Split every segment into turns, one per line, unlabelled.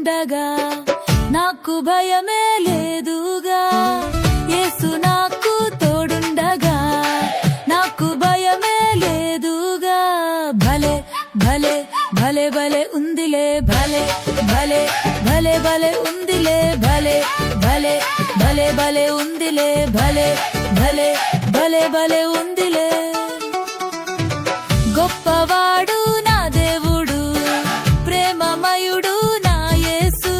తోడుండగా నాకు భయమే లేదుగా యేసు నాకు తోడుండగా నాకు భయమే లేదుగా భలే భలే భలే భలే ఉందిలే భలే భలే భలే భలే ఉందిలే భలే భలే భలే భలే ఉందిలే భలే భలే భలే భలే ఉందిలే గొప్పవాడు నా దేవుడు ప్రేమమయుడు నా యేసు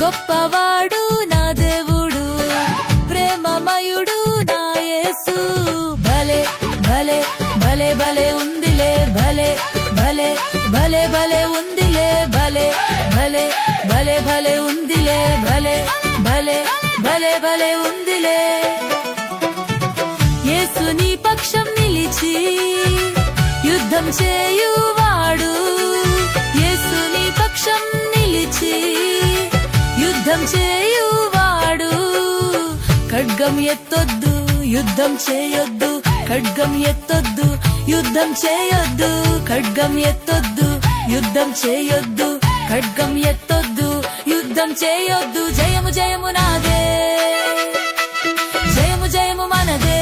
గొప్పవాడు నా దేవుడు ప్రేమమయుడు నా యేసు భలే భలే భలే భలే ఉందిలే భలే భలే భలే భలే ఉందిలే భలే భలే భలే భలే ఉందిలే భలే భలే భలే భలే ఉందిలే యేసు నీ పక్షం నిలిచి యుద్ధం చేయువాడు యేసు నీ పక్షం నిలిచి యుద్ధం చేయువాడు ఖడ్గం ఎత్తొద్దు యుద్ధం చేయొద్దు ఖడ్గం ఎత్తొద్దు యుద్ధం చేయొద్దు ఖడ్గం ఎత్తొద్దు యుద్ధం చేయొద్దు ఖడ్గం ఎత్తొద్దు యుద్ధం చేయొద్దు జయము జయము నాదే జయము జయము మనదే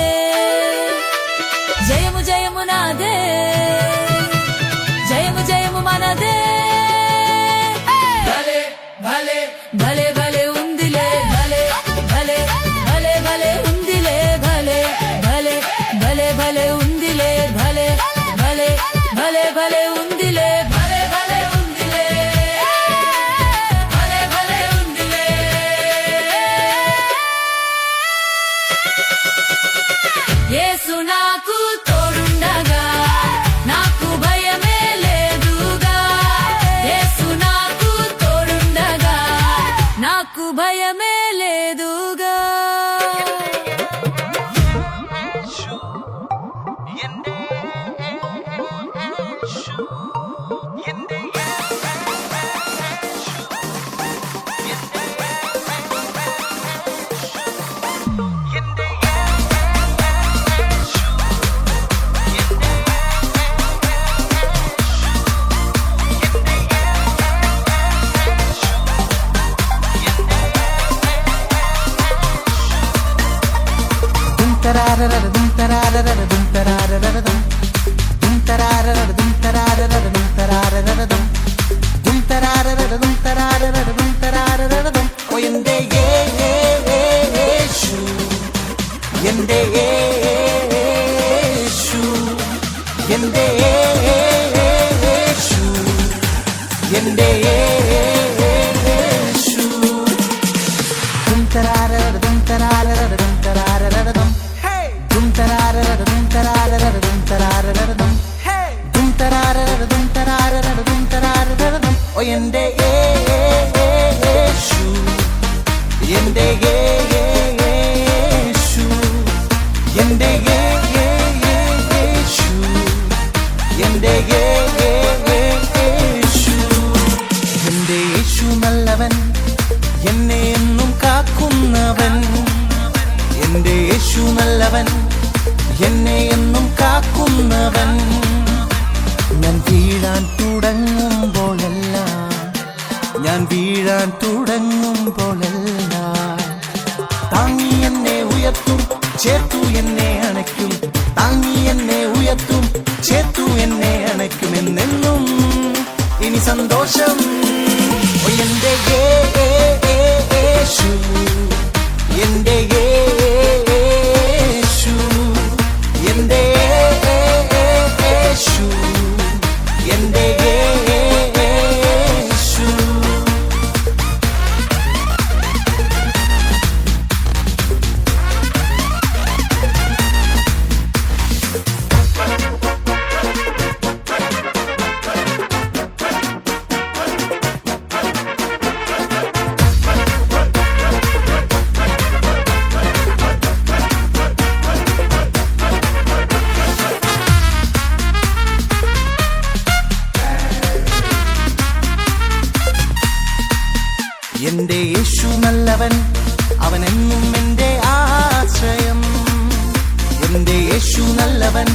జయము జయము నాదే జయము జయము మనదే భలే భలే భలే భలే ఉందిలే భలే భలే భలే భలే ఉందిలే భలే భలే భలే భలే ఉందిలే భలే భలే భలే భలే ఉందిలే భలే భలే ఉందిలే భలే భలే ఉందిలే యేసు నాకు తోడుండగా నాకు భయమే లేదుగా యేసు నాకు తోడుండగా నాకు భయమే లేదుగా
എന്നെ എന്നും കാക്കുന്നവൻ ഞാൻ വീഴാൻ തുടങ്ങുമ്പോഴെല്ലാം താങ്ങി എന്നെ ഉയർത്തും ചേർത്തു എന്നെ അണയ്ക്കും താങ്ങി എന്നെ ഉയർത്തും ചേർത്തു എന്നെ അണയ്ക്കും എന്നെന്നും ഇനി സന്തോഷം എന്റെ യേശു എന്റെ യേശു എന്റെ യേശു എന്റെ യേശു എന്റെ യേശു നല്ലവൻ അവനെന്നും എന്റെ ആശ്രയം എന്റെ യേശു നല്ലവൻ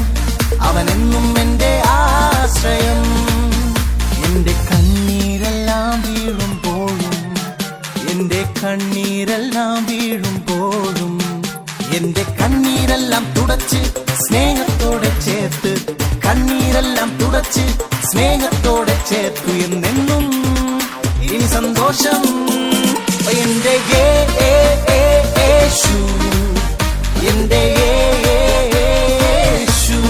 അവനെന്നും എന്റെ ആശ്രയം എന്റെ കണ്ണീരെല്ലാം വീഴുമ്പോൾ കണ്ണീരെല്ലാം വീഴുമ്പോഴും എന്റെ കണ്ണീരെല്ലാം തുടച്ച് സ്നേഹത്തോടെ ചേർത്ത്, കണ്ണീരെല്ലാം തുടച്ച് സ്നേഹത്തോടെ ചേർത്തു എന്നെന്നും ഇനി സന്തോഷം. എന്റെ യേശു, എന്റെ യേശു,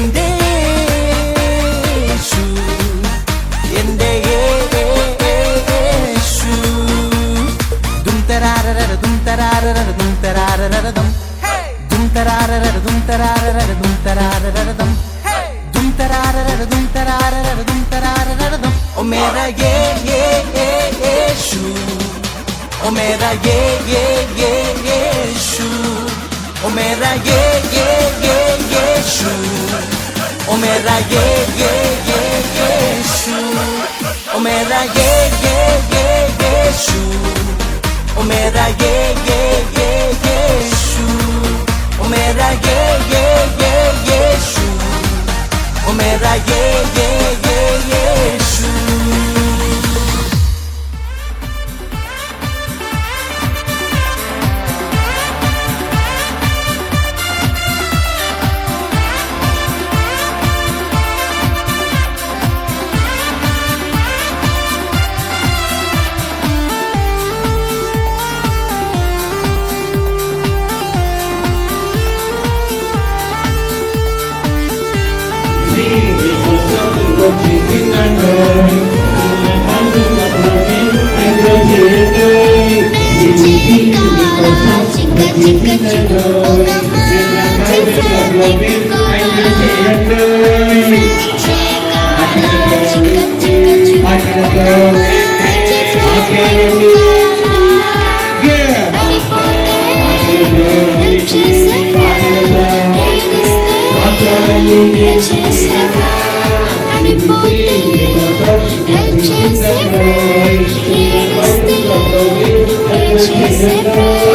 എന്റെ യേശു, എന്റെ യേശു. ദും തരാരര ദും തരാരര ദും തരാരര ദും ദും തരാരര ദും തരാരര ദും തരാരര ദും ദും തരാരര ദും തരാരര ദും തരാരര ദും. ഓ മേരാ യേശു, ഓ മേരാ യേശു, ഓ മേരാ യേശു, ഓ മേരാ യേശു, ഓ മേരാ യേശു, ഓ മേരാ യേശു, ഓ മേരാ യേശു, ഓ മേരാ യേശു.
She's